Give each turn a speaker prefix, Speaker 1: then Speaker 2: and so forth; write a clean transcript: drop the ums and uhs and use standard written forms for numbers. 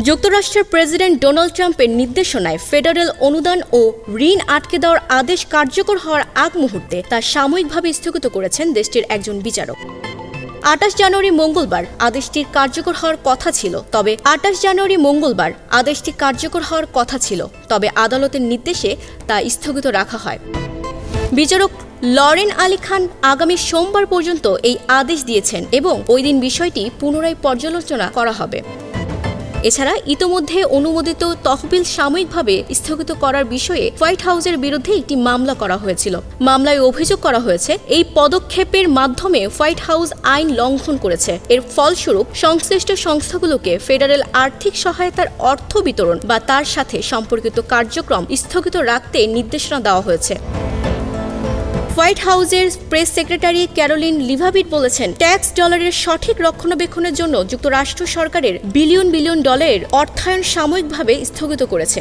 Speaker 1: যুক্তরাষ্ট্রের president Donald ট্রাম্পের নির্দেশনায় ফেডারেল অনুদান ও ঋণ আটকে দেওয়ার আদেশ কার্যকর হওয়ার আগ মুহূর্তে তা সাময়িকভাবে স্থগিত করেছেন দেশটির একজন বিচারক। ২৮ জানুয়ারি মঙ্গলবার আদেশটির কার্যকর হওয়ার কথা ছিল, তবে আদালতের নির্দেশে তা স্থগিত রাখা হয়। বিচারক লরেন আলী খান আগামী সোমবার পর্যন্ত এই আদেশ দিয়েছেন এবং ওই দিন বিষয়টি পুনরায় পর্যালোচনা করা হবে। এছাড়া ইতোমধ্যে অনুমোদিত তহবিল সাময়িকভাবে স্থগিত করার বিষয়ে হোয়াইট হাউসের বিরুদ্ধে একটি মামলা করা হয়েছিল। মামলায় অভিযোগ করা হয়েছে, এই পদক্ষেপের মাধ্যমে হোয়াইট হাউস আইন লঙ্ঘন করেছে। এর ফলস্বরূপ সংশ্লিষ্ট সংস্থাগুলোকে ফেডারেল আর্থিক সহায়তার অর্থ বিতরণ বা তার সাথে সম্পর্কিত কার্যক্রম স্থগিত রাখতে নির্দেশনা দেওয়া হয়েছে। হোয়াইট হাউসের প্রেস সেক্রেটারি ক্যারোলিন লিভাভিট বলেছেন, ট্যাক্স ডলারের সঠিক রক্ষণাবেক্ষণের জন্য যুক্তরাষ্ট্র সরকারের বিলিয়ন বিলিয়ন ডলারের অর্থায়ন সাময়িকভাবে স্থগিত করেছে।